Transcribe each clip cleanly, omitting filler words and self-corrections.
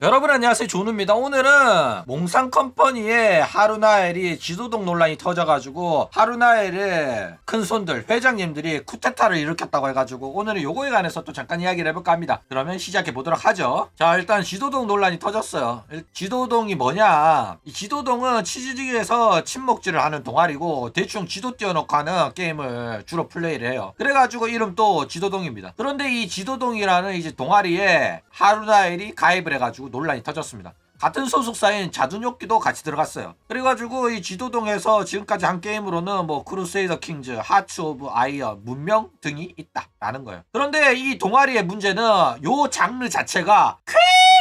여러분 안녕하세요, 조누입니다. 오늘은 몽상컴퍼니의 하루나엘이 지도동 논란이 터져가지고 하루나엘의 큰손들 회장님들이 쿠데타를 일으켰다고 해가지고 오늘은 요거에 관해서 또 잠깐 이야기를 해볼까 합니다. 그러면 시작해 보도록 하죠. 자, 일단 지도동 논란이 터졌어요. 지도동이 뭐냐, 이 지도동은 치즈직에서 침묵질을 하는 동아리고 대충 지도 띄워놓고 하는 게임을 주로 플레이를 해요. 그래가지고 이름도 지도동입니다. 그런데 이 지도동이라는 이제 동아리에 하루나엘이 가입을 해가지고 논란이 터졌습니다. 같은 소속사인 자두뇨끼도 같이 들어갔어요. 그래가지고 이 지도동에서 지금까지 한 게임으로는 뭐 크루세이더 킹즈, 하츠 오브 아이언, 문명 등이 있다라는 거예요. 그런데 이 동아리의 문제는 요 장르 자체가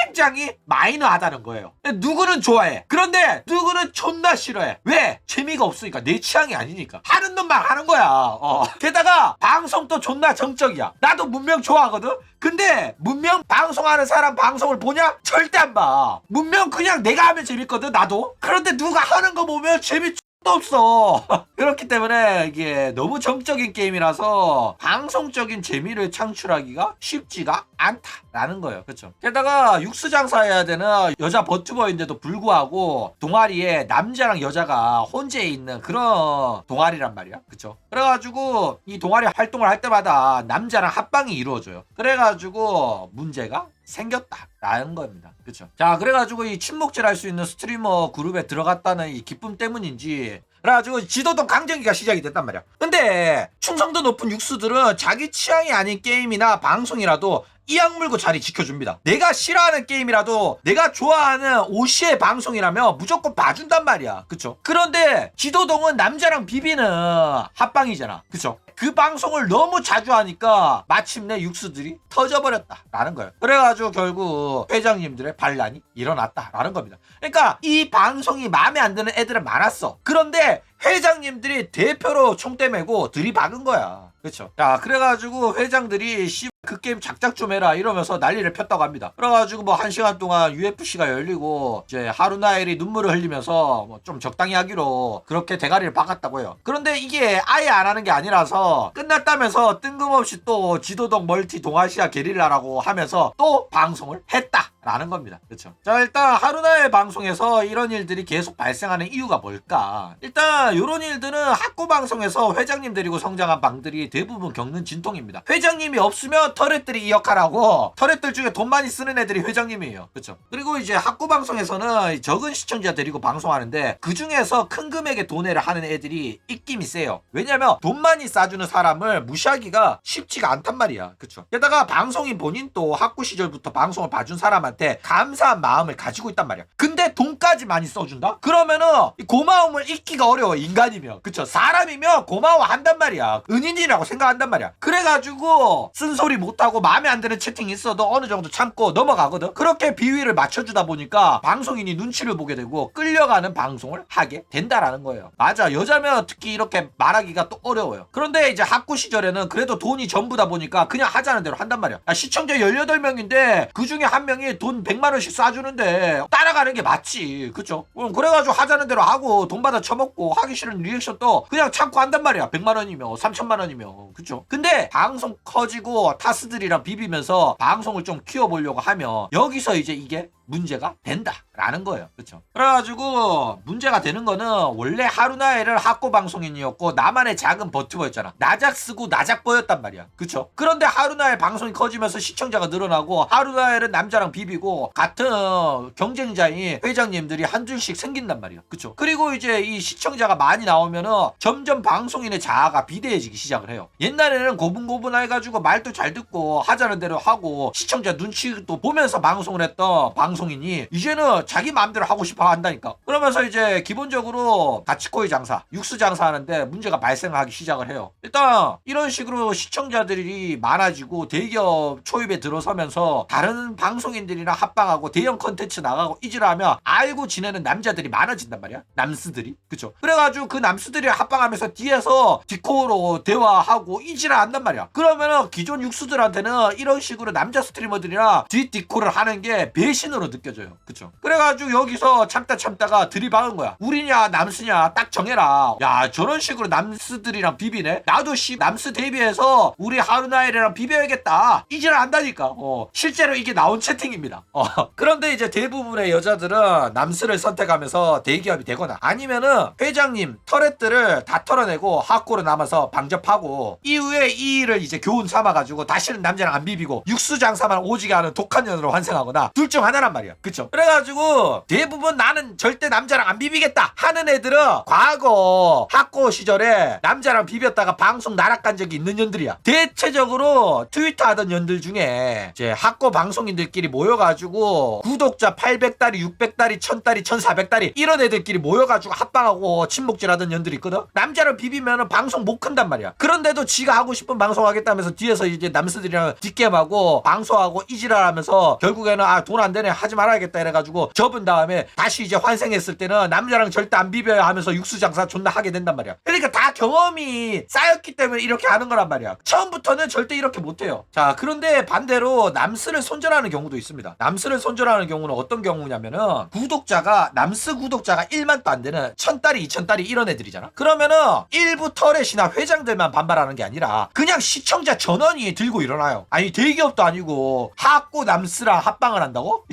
굉장히 마이너하다는 거예요. 누구는 좋아해. 그런데 누구는 존나 싫어해. 왜? 재미가 없으니까. 내 취향이 아니니까. 하는 놈만 하는 거야. 게다가 방송도 존나 정적이야. 나도 문명 좋아하거든. 근데 문명 방송하는 사람 방송을 보냐? 절대 안 봐. 문명 그냥 내가 하면 재밌거든, 나도. 그런데 누가 하는 거 보면 재미 도 없어. 그렇기 때문에 이게 너무 정적인 게임이라서 방송적인 재미를 창출하기가 쉽지가 않다라는 거예요. 그렇죠? 게다가 육수 장사해야 되는 여자 버튜버인데도 불구하고 동아리에 남자랑 여자가 혼재 있는 그런 동아리란 말이야. 그렇죠? 그래가지고 이 동아리 활동을 할 때마다 남자랑 합방이 이루어져요. 그래가지고 문제가 생겼다라는 겁니다. 그쵸? 자, 그래가지고 이 침묵질 할 수 있는 스트리머 그룹에 들어갔다는 이 기쁨 때문인지 그래가지고 지도동 강정기가 시작이 됐단 말이야. 근데 충성도 높은 육수들은 자기 취향이 아닌 게임이나 방송이라도 이악 물고 자리 지켜줍니다. 내가 싫어하는 게임이라도 내가 좋아하는 오시의 방송이라면 무조건 봐준단 말이야. 그쵸? 그런데 지도동은 남자랑 비비는 합방이잖아. 그쵸? 그 방송을 너무 자주 하니까 마침내 육수들이 터져버렸다라는 거예요. 그래가지고 결국 회장님들의 반란이 일어났다라는 겁니다. 그러니까 이 방송이 마음에 안 드는 애들은 많았어. 그런데 회장님들이 대표로 총대 메고 들이박은 거야. 그렇죠? 자, 그래가지고 회장들이 그 게임 작작 좀 해라 이러면서 난리를 폈다고 합니다. 그래가지고 뭐 1시간 동안 UFC가 열리고 이제 하루나엘이 눈물을 흘리면서 뭐 좀 적당히 하기로 그렇게 대가리를 박았다고 해요. 그런데 이게 아예 안 하는 게 아니라서 끝났다면서 뜬금없이 또 지도동 멀티 동아시아 게릴라라고 하면서 또 방송을 했다라는 겁니다. 그렇죠? 자, 일단 하루나엘 방송에서 이런 일들이 계속 발생하는 이유가 뭘까? 일단 이런 일들은 학고 방송에서 회장님 데리고 성장한 방들이 대부분 겪는 진통입니다. 회장님이 없으면 터렛들이 이 역할하고 터렛들 중에 돈 많이 쓰는 애들이 회장님이에요. 그렇죠? 그리고 이제 학고 방송에서는 적은 시청자 데리고 방송하는데 그 중에서 큰 금액의 돈해를 하는 애들이 입김이 세요. 왜냐면 돈 많이 싸주는 사람을 무시하기가 쉽지가 않단 말이야. 그렇죠? 게다가 방송인 본인도 학고 시절부터 방송을 봐준 사람한테 감사한 마음을 가지고 있단 말이야. 근데 돈까지 많이 써준다? 그러면은 고마움을 잊기가 어려워. 인간이면. 그쵸? 사람이면 고마워한단 말이야. 은인이라고 생각한단 말이야. 그래가지고 쓴소리 못하고 마음에 안 드는 채팅이 있어도 어느 정도 참고 넘어가거든. 그렇게 비위를 맞춰주다 보니까 방송인이 눈치를 보게 되고 끌려가는 방송을 하게 된다라는 거예요. 맞아, 여자면 특히 이렇게 말하기가 또 어려워요. 그런데 이제 학구 시절에는 그래도 돈이 전부다 보니까 그냥 하자는 대로 한단 말이야. 시청자 18명인데 그 중에 한 명이 돈 100만 원씩 쏴주는데 따라가는 게 맞지. 그쵸? 그래가지고 하자는 대로 하고 돈 받아 처먹고 하기 싫은 리액션도 그냥 참고 한단 말이야. 100만 원이면 3천만 원이면. 그쵸? 근데 방송 커지고 타스들이랑 비비면서 방송을 좀 키워보려고 하면 여기서 이제 이게 문제가 된다라는 거예요. 그렇죠? 그래가지고 문제가 되는 거는 원래 하루나엘은 학고 방송인이었고 나만의 작은 버튜버였잖아. 나작 쓰고 나작보였단 말이야. 그렇죠? 그런데 하루나엘 방송이 커지면서 시청자가 늘어나고 하루나엘은 남자랑 비비고 같은 경쟁자인 회장님들이 한둘씩 생긴단 말이야. 그렇죠? 그리고 이제 이 시청자가 많이 나오면은 점점 방송인의 자아가 비대해지기 시작을 해요. 옛날에는 고분고분해가지고 말도 잘 듣고 하자는 대로 하고 시청자 눈치도 보면서 방송을 했던 방송인이 이제는 자기 마음대로 하고 싶어 한다니까. 그러면서 이제 기본적으로 가치코이 장사, 육수 장사하는데 문제가 발생하기 시작을 해요. 일단 이런 식으로 시청자들이 많아지고 대기업 초입에 들어서면서 다른 방송인들이랑 합방하고 대형 컨텐츠 나가고 이질하면 알고 지내는 남자들이 많아진단 말이야. 남스들이. 그쵸? 그래가지고 그 남스들이 합방하면서 뒤에서 디코로 대화하고 이질을 한단 말이야. 그러면은 기존 육수들한테는 이런 식으로 남자 스트리머들이랑 뒷디코를 하는 게 배신으로 느껴져요. 그쵸? 그래가지고 여기서 참다가 들이박은 거야. 우리냐 남스냐 딱 정해라. 야 저런 식으로 남스들이랑 비비네. 나도 남스 대비해서 우리 하루나엘이랑 비벼야겠다. 이질 안다니까. 실제로 이게 나온 채팅입니다. 그런데 이제 대부분의 여자들은 남스를 선택하면서 대기업이 되거나 아니면은 회장님 터렛들을 다 털어내고 하코로 남아서 방접하고 이후에 이 일을 이제 교훈 삼아가지고 다시는 남자랑 안 비비고 육수 장사만 오지게 하는 독한 년으로 환생하거나 둘 중 하나란 말이야. 그쵸? 그래가지고 대부분 나는 절대 남자랑 안 비비겠다 하는 애들은 과거 학고 시절에 남자랑 비볐다가 방송 나락간 적이 있는 년들이야. 대체적으로 트위터 하던 년들 중에 이제 학고 방송인들끼리 모여가지고 구독자 800달이 600달이 1000달이 1400달이 이런 애들끼리 모여가지고 합방하고 친목질 하던 년들이 있거든. 남자를 비비면 방송 못 큰단 말이야. 그런데도 지가 하고 싶은 방송 하겠다면서 뒤에서 이제 남스들이랑 뒷게임하고 방송하고 이지랄하면서 결국에는 돈 안 되네 하지 말아야겠다 이래가지고 접은 다음에 다시 이제 환생했을 때는 남자랑 절대 안 비벼야 하면서 육수 장사 존나 하게 된단 말이야. 그러니까 다 경험이 쌓였기 때문에 이렇게 하는 거란 말이야. 처음부터는 절대 이렇게 못해요. 자 그런데 반대로 남스를 손절하는 경우도 있습니다. 남스를 손절하는 경우는 어떤 경우냐면은 남스 구독자가 1만도 안 되는 1000달이 2000달이 이런 애들이잖아. 그러면은 일부 터렛이나 회장들만 반발하는 게 아니라 그냥 시청자 전원이 들고 일어나요. 아니 대기업도 아니고 학고 남스랑 합방을 한다고?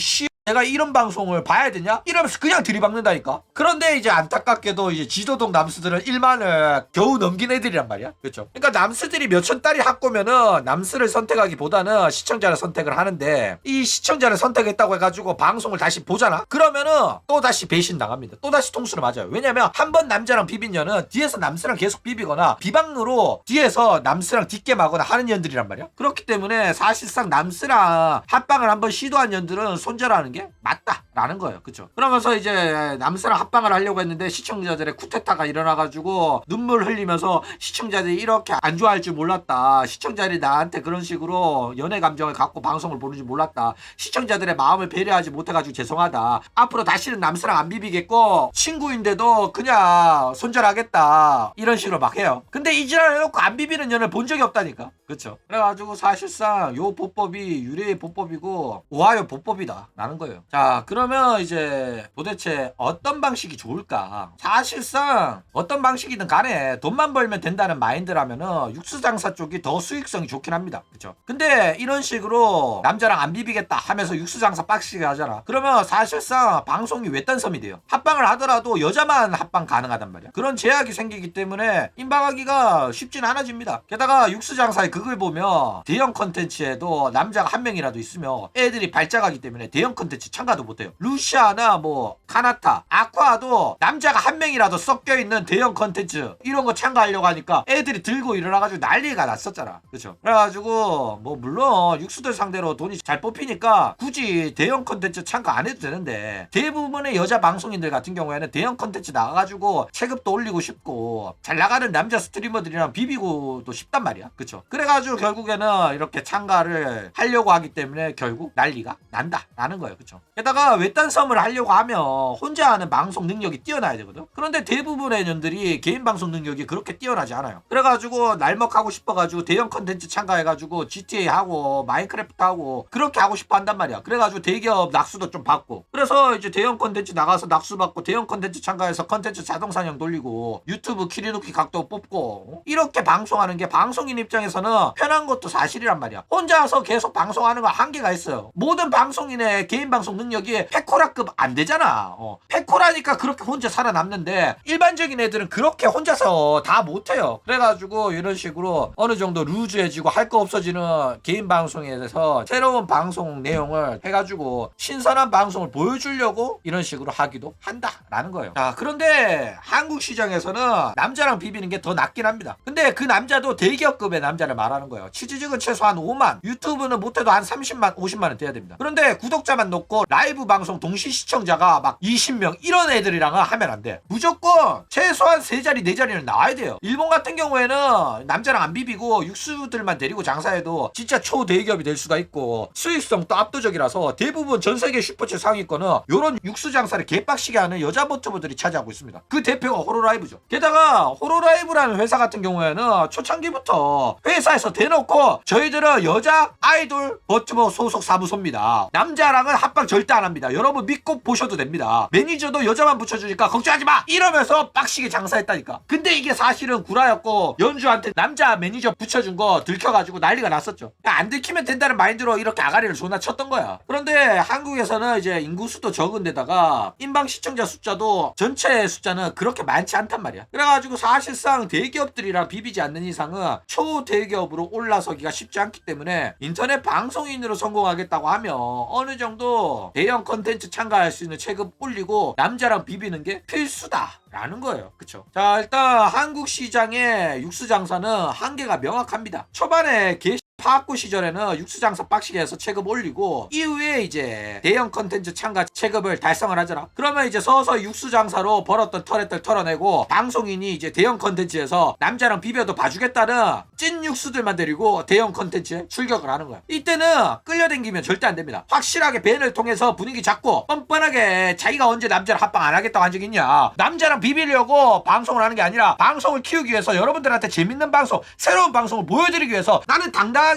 내가 이런 방송을 봐야 되냐? 이러면서 그냥 들이박는다니까. 그런데 이제 안타깝게도 이제 지도동 남스들은 1만을 겨우 넘긴 애들이란 말이야. 그렇죠? 그러니까 남스들이 몇천 달이 학고면은 남스를 선택하기보다는 시청자를 선택을 하는데 이 시청자를 선택했다고 해가지고 방송을 다시 보잖아? 그러면은 또 다시 배신 당합니다. 또 다시 통수를 맞아요. 왜냐면 한 번 남자랑 비빈 년은 뒤에서 남스랑 계속 비비거나 비방으로 뒤에서 남스랑 뒷게임하거나 하는 년들이란 말이야. 그렇기 때문에 사실상 남스랑 합방을 한번 시도한 년들은 손절하는 게 맞다라는 거예요. 그쵸? 그러면서 이제 남스랑 합방을 하려고 했는데 시청자들의 쿠데타가 일어나가지고 눈물 흘리면서 시청자들이 이렇게 안 좋아할 줄 몰랐다. 시청자들이 나한테 그런 식으로 연애 감정을 갖고 방송을 보는 줄 몰랐다. 시청자들의 마음을 배려하지 못해가지고 죄송하다. 앞으로 다시는 남스랑 안 비비겠고 친구인데도 그냥 손절하겠다. 이런 식으로 막 해요. 근데 이 지랄 해놓고 안 비비는 년을 본 적이 없다니까. 그쵸? 그래가지고 사실상 요 보법이 유래의 보법이고 오하이오 보법이다 라는 거예요. 자 그러면 이제 도대체 어떤 방식이 좋을까? 사실상 어떤 방식이든 간에 돈만 벌면 된다는 마인드라면은 육수장사 쪽이 더 수익성이 좋긴 합니다. 그쵸? 근데 이런 식으로 남자랑 안 비비겠다 하면서 육수장사 빡시게 하잖아. 그러면 사실상 방송이 외딴섬이 돼요. 합방을 하더라도 여자만 합방 가능하단 말이야. 그런 제약이 생기기 때문에 임방하기가 쉽진 않아집니다. 게다가 육수장사의 극을 보면 대형 컨텐츠에도 남자가 한 명이라도 있으면 애들이 발작하기 때문에 대형 컨텐츠 참가도 못해요. 루시아나 뭐 카나타, 아쿠아도 남자가 한 명이라도 섞여있는 대형 컨텐츠 이런 거 참가하려고 하니까 애들이 들고 일어나가지고 난리가 났었잖아. 그쵸? 그래가지고 뭐 물론 육수들 상대로 돈이 잘 뽑히니까 굳이 대형 컨텐츠 참가 안 해도 되는데 대부분의 여자 방송인들 같은 경우에는 대형 컨텐츠 나가가지고 체급도 올리고 싶고 잘 나가는 남자 스트리머들이랑 비비고도 싶단 말이야. 그쵸? 그래가지고 결국에는 이렇게 참가를 하려고 하기 때문에 결국 난리가 난다라는 거예요. 그쵸? 게다가 외딴섬을 하려고 하면 혼자 하는 방송 능력이 뛰어나야 되거든. 그런데 대부분의 년들이 개인 방송 능력이 그렇게 뛰어나지 않아요. 그래가지고 날먹하고 싶어가지고 대형 컨텐츠 참가해가지고 GTA 하고 마인크래프트 하고 그렇게 하고 싶어 한단 말이야. 그래가지고 대기업 낙수도 좀 받고 그래서 이제 대형 컨텐츠 나가서 낙수 받고 대형 컨텐츠 참가해서 컨텐츠 자동사냥 돌리고 유튜브 키리누키 각도 뽑고 이렇게 방송하는 게 방송인 입장에서는 편한 것도 사실이란 말이야. 혼자서 계속 방송하는 건 한계가 있어요. 모든 방송인의 개인 방송 능력이 페코라급 안 되잖아. 페코라니까 그렇게 혼자 살아남는데 일반적인 애들은 그렇게 혼자서 다 못해요. 그래가지고 이런 식으로 어느 정도 루즈해지고 할 거 없어지는 개인 방송에 대해서 새로운 방송 내용을 해가지고 신선한 방송을 보여주려고 이런 식으로 하기도 한다라는 거예요. 자 그런데 한국 시장에서는 남자랑 비비는 게 더 낫긴 합니다. 근데 그 남자도 대기업급의 남자를 말하는 거예요. 치즈직은 최소한 5만, 유튜브는 못해도 한 30만, 50만은 돼야 됩니다. 그런데 구독자만 놓고 라이브 방송 동시 시청자가 막 20명 이런 애들이랑은 하면 안 돼. 무조건 최소한 3자리 4자리는 나와야 돼요. 일본 같은 경우에는 남자랑 안 비비고 육수들만 데리고 장사해도 진짜 초대기업이 될 수가 있고 수익성도 압도적이라서 대부분 전세계 슈퍼챗 상위권은 요런 육수 장사를 개빡시게 하는 여자 버튜버들이 차지하고 있습니다. 그 대표가 호로라이브죠. 게다가 호로라이브라는 회사 같은 경우에는 초창기부터 회사 회사에서 대놓고 저희들은 여자 아이돌 버튜버 소속 사무소입니다. 남자랑은 합방 절대 안 합니다. 여러분 믿고 보셔도 됩니다. 매니저도 여자만 붙여주니까 걱정하지 마! 이러면서 빡시게 장사했다니까. 근데 이게 사실은 구라였고 연주한테 남자 매니저 붙여준 거 들켜가지고 난리가 났었죠. 안 들키면 된다는 마인드로 이렇게 아가리를 존나 쳤던 거야. 그런데 한국에서는 이제 인구수도 적은데다가 인방 시청자 숫자도 전체 숫자는 그렇게 많지 않단 말이야. 그래가지고 사실상 대기업들이랑 비비지 않는 이상은 초대기업으로 올라서기가 쉽지 않기 때문에 인터넷 방송인으로 성공하겠다고 하면 어느 정도 대형 컨텐츠 참가할 수 있는 체급 올리고 남자랑 비비는 게 필수다 라는 거예요. 그쵸? 자, 일단 한국 시장의 육수 장사는 한계가 명확합니다. 초반에 파악구 시절에는 육수 장사 빡시게 해서 체급 올리고 이후에 이제 대형 컨텐츠 참가 체급을 달성을 하잖아. 그러면 이제 서서히 육수 장사로 벌었던 터렛들 털어내고 방송인이 이제 대형 컨텐츠에서 남자랑 비벼도 봐주겠다는 찐 육수들만 데리고 대형 컨텐츠에 출격을 하는 거야. 이때는 끌려당기면 절대 안 됩니다. 확실하게 밴을 통해서 분위기 잡고 뻔뻔하게 자기가 언제 남자랑 합방 안 하겠다고 한 적 있냐. 남자랑 비비려고 방송을 하는 게 아니라 방송을 키우기 위해서 여러분들한테 재밌는 방송, 새로운 방송을 보여드리기 위해서 나는 당당하게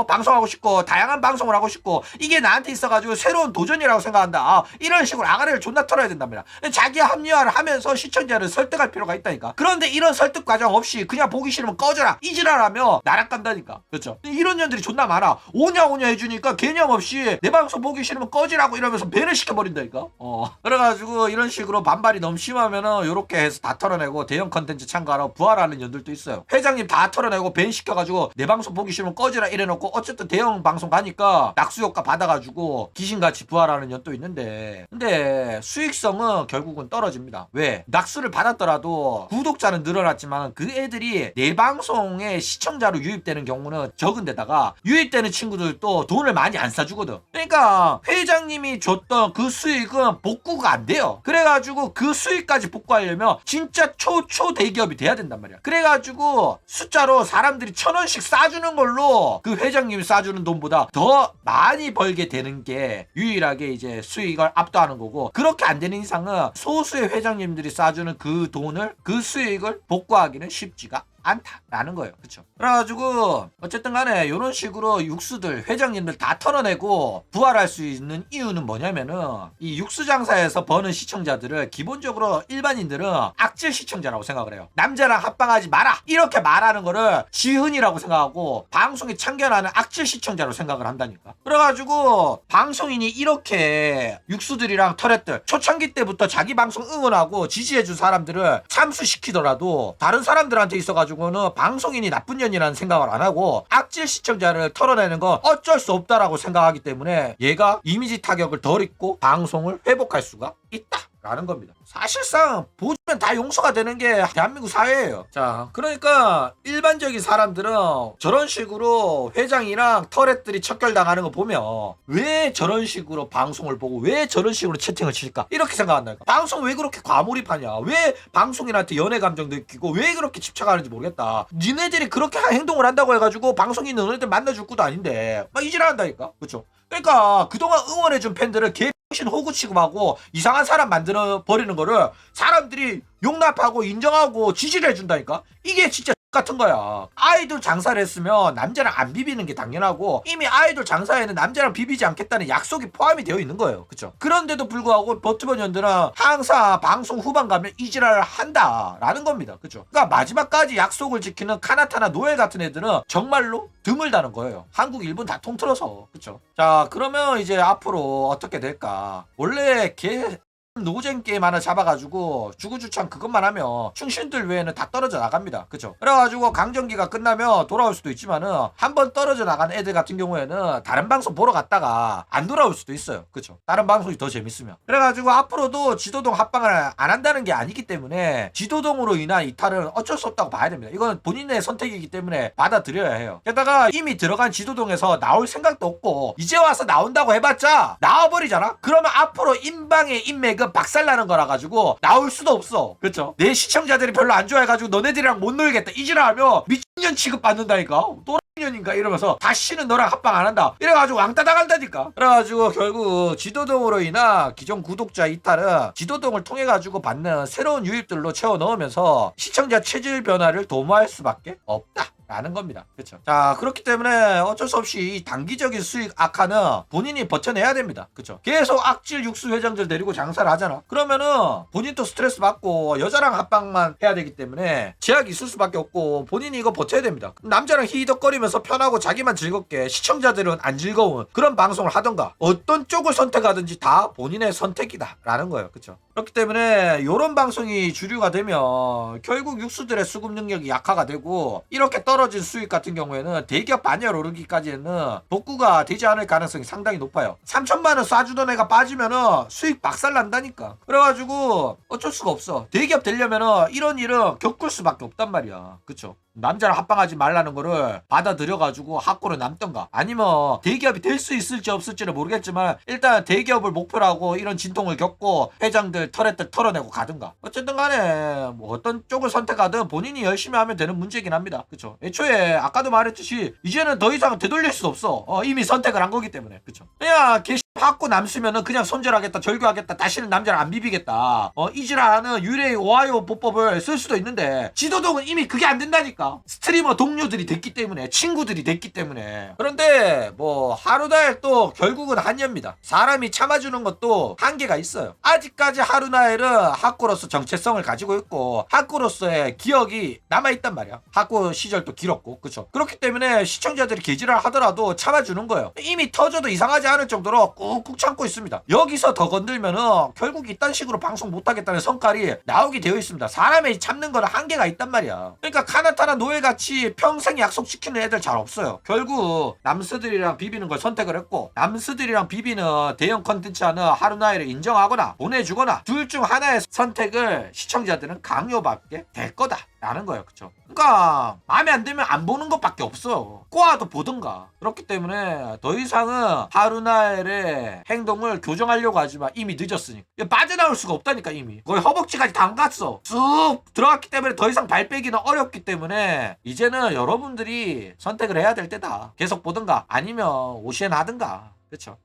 방송하고 싶고 다양한 방송을 하고 싶고 이게 나한테 있어가지고 새로운 도전이라고 생각한다. 이런 식으로 아가리를 존나 털어야 된답니다. 자기 합리화를 하면서 시청자를 설득할 필요가 있다니까. 그런데 이런 설득 과정 없이 그냥 보기 싫으면 꺼져라 이 지랄하며 나락간다니까. 그렇죠? 이런 년들이 존나 많아. 오냐 해주니까 개념 없이 내 방송 보기 싫으면 꺼지라고 이러면서 밴을 시켜버린다니까. 그래가지고 이런 식으로 반발이 너무 심하면은 요렇게 해서 다 털어내고 대형 컨텐츠 참가하러 부활하는 년들도 있어요. 회장님 다 털어내고 밴 시켜가지고 내 방송 보기 싫으면 꺼지라 이래놓고 어쨌든 대형 방송 가니까 낙수효과 받아가지고 귀신같이 부활하는 년도 있는데, 근데 수익성은 결국은 떨어집니다. 왜? 낙수를 받았더라도 구독자는 늘어났지만 그 애들이 내 방송에 시청자로 유입되는 경우는 적은데다가 유입되는 친구들도 돈을 많이 안 싸주거든. 그러니까 회장님이 줬던 그 수익은 복구가 안 돼요. 그래가지고 그 수익까지 복구하려면 진짜 초초 대기업이 돼야 된단 말이야. 그래가지고 숫자로 사람들이 1,000원씩 싸주는 걸로 그 회장님이 싸주는 돈보다 더 많이 벌게 되는 게 유일하게 이제 수익을 압도하는 거고, 그렇게 안 되는 이상은 소수의 회장님들이 싸주는 그 돈을, 그 수익을 복구하기는 쉽지가 않다라는 거예요. 그쵸? 그래가지고 어쨌든 간에 이런 식으로 육수들, 회장님들 다 털어내고 부활할 수 있는 이유는 뭐냐면은 이 육수 장사에서 버는 시청자들을 기본적으로 일반인들은 악질 시청자라고 생각을 해요. 남자랑 합방하지 마라 이렇게 말하는 거를 지훈이라고 생각하고 방송에 참견하는 악질 시청자로 생각을 한다니까. 그래가지고 방송인이 이렇게 육수들이랑 터렛들 초창기 때부터 자기 방송 응원하고 지지해준 사람들을 참수시키더라도 다른 사람들한테 있어가지고 는 방송인이 나쁜 년이라는 생각을 안 하고 악질 시청자를 털어내는 건 어쩔 수 없다라고 생각하기 때문에 얘가 이미지 타격을 덜 입고 방송을 회복할 수가 있다 라는 겁니다. 사실상 보면 다 용서가 되는 게 대한민국 사회예요. 자, 그러니까 일반적인 사람들은 저런 식으로 회장이랑 터렛들이 척결당하는 거 보면 왜 저런 식으로 방송을 보고 왜 저런 식으로 채팅을 칠까 이렇게 생각한다니까. 방송 왜 그렇게 과몰입하냐, 왜 방송인한테 연애 감정 느끼고 왜 그렇게 집착하는지 모르겠다. 니네들이 그렇게 행동을 한다고 해가지고 방송인 너네들 만나줄 것도 아닌데 막 이지랄 한다니까. 그렇죠? 그러니까 그동안 응원해준 팬들을 개신 호구 취급하고 이상한 사람 만들어 버리는 거를 사람들이 용납하고 인정하고 지지를 해준다니까. 이게 진짜 같은 거야. 아이돌 장사를 했으면 남자랑 안 비비는 게 당연하고 이미 아이돌 장사에는 남자랑 비비지 않겠다는 약속이 포함이 되어 있는 거예요. 그쵸? 그런데도 불구하고 버튜버년들은 항상 방송 후반 가면 이지랄을 한다라는 겁니다. 그쵸? 그러니까 마지막까지 약속을 지키는 카나타나 노엘 같은 애들은 정말로 드물다는 거예요. 한국, 일본 다 통틀어서. 그쵸? 자, 그러면 이제 앞으로 어떻게 될까? 원래 노잼 게임 하나 잡아가지고 주구주창 그것만 하면 충신들 외에는 다 떨어져 나갑니다. 그쵸? 그래가지고 강정기가 끝나면 돌아올 수도 있지만은 한번 떨어져 나간 애들 같은 경우에는 다른 방송 보러 갔다가 안 돌아올 수도 있어요. 그쵸? 다른 방송이 더 재밌으면. 그래가지고 앞으로도 지도동 합방을 안 한다는 게 아니기 때문에 지도동으로 인한 이탈은 어쩔 수 없다고 봐야 됩니다. 이건 본인의 선택이기 때문에 받아들여야 해요. 게다가 이미 들어간 지도동에서 나올 생각도 없고 이제 와서 나온다고 해봤자 나와버리잖아? 그러면 앞으로 인방의 인맥은 박살나는 거라 가지고 나올 수도 없어. 그렇죠? 내 시청자들이 별로 안 좋아해가지고 너네들이랑 못 놀겠다 이지랄하면 미친년 취급받는다니까. 또라이년인가 이러면서 다시는 너랑 합방 안 한다 이래가지고 왕따 당한다니까. 그래가지고 결국 지도동으로 인한 기존 구독자 이탈은 지도동을 통해 가지고 받는 새로운 유입들로 채워 넣으면서 시청자 체질 변화를 도모할 수밖에 없다 라는 겁니다. 그쵸? 자, 그렇기 때문에 어쩔 수 없이 이 단기적인 수익 악화는 본인이 버텨내야 됩니다. 그쵸? 계속 악질 육수 회장들 데리고 장사를 하잖아. 그러면은 본인도 스트레스 받고 여자랑 합방만 해야 되기 때문에 제약이 있을 수밖에 없고 본인이 이거 버텨야 됩니다. 남자랑 히덕거리면서 편하고 자기만 즐겁게 시청자들은 안 즐거운 그런 방송을 하던가 어떤 쪽을 선택하든지 다 본인의 선택이다 라는 거예요. 그쵸? 그렇기 때문에 이런 방송이 주류가 되면 결국 육수들의 수급 능력이 약화가 되고 이렇게 떨어진 수익 같은 경우에는 대기업 반열 오르기까지는 복구가 되지 않을 가능성이 상당히 높아요. 3천만 원 쏴주던 애가 빠지면은 수익 박살 난다니까. 그래가지고 어쩔 수가 없어. 대기업 되려면은 이런 일은 겪을 수밖에 없단 말이야. 그쵸? 남자랑 합방하지 말라는 거를 받아들여가지고 학고로 남던가 아니면 대기업이 될 수 있을지 없을지는 모르겠지만 일단 대기업을 목표로 하고 이런 진통을 겪고 회장들 털했들 털어내고 가든가 어쨌든 간에 뭐 어떤 쪽을 선택하든 본인이 열심히 하면 되는 문제긴 합니다. 그쵸? 애초에 아까도 말했듯이 이제는 더 이상 되돌릴 수 없어. 이미 선택을 한 거기 때문에. 그쵸? 그냥 받고 남으면은 그냥 손절하겠다 절교하겠다 다시는 남자를 안 비비겠다 이지라는 유래의 오하이오 보법을 쓸 수도 있는데 지도동은 이미 그게 안 된다니까. 스트리머 동료들이 됐기 때문에 친구들이 됐기 때문에. 그런데 뭐 하루나엘 또 결국은 한여입니다. 사람이 참아주는 것도 한계가 있어요. 아직까지 하루나엘은 하쿠로서 정체성을 가지고 있고 하쿠로서의 기억이 남아있단 말이야. 하쿠 시절도 길었고. 그쵸? 그렇기 때문에 시청자들이 개지랄 하더라도 참아주는 거예요. 이미 터져도 이상하지 않을 정도로 꾹꾹 참고 있습니다. 여기서 더 건들면은 결국 이딴 식으로 방송 못하겠다는 성깔이 나오게 되어 있습니다. 사람이 참는 거는 한계가 있단 말이야. 그러니까 카나타나 노예같이 평생 약속시키는 애들 잘 없어요. 결국 남스들이랑 비비는 걸 선택을 했고 남스들이랑 비비는 대형 컨텐츠 하는 하루나이를 인정하거나 보내주거나 둘 중 하나의 선택을 시청자들은 강요받게 될 거다 라는 거예요. 그쵸? 그러니까 마음에 안 들면 안 보는 것밖에 없어. 꼬아도 보든가. 그렇기 때문에 더 이상은 하루나엘의 행동을 교정하려고 하지만 이미 늦었으니까 빠져나올 수가 없다니까. 이미 거의 허벅지까지 다 안 갔어. 쑥 들어갔기 때문에 더 이상 발 빼기는 어렵기 때문에 이제는 여러분들이 선택을 해야 될 때다. 계속 보든가 아니면 오시엔 하든가. 그쵸?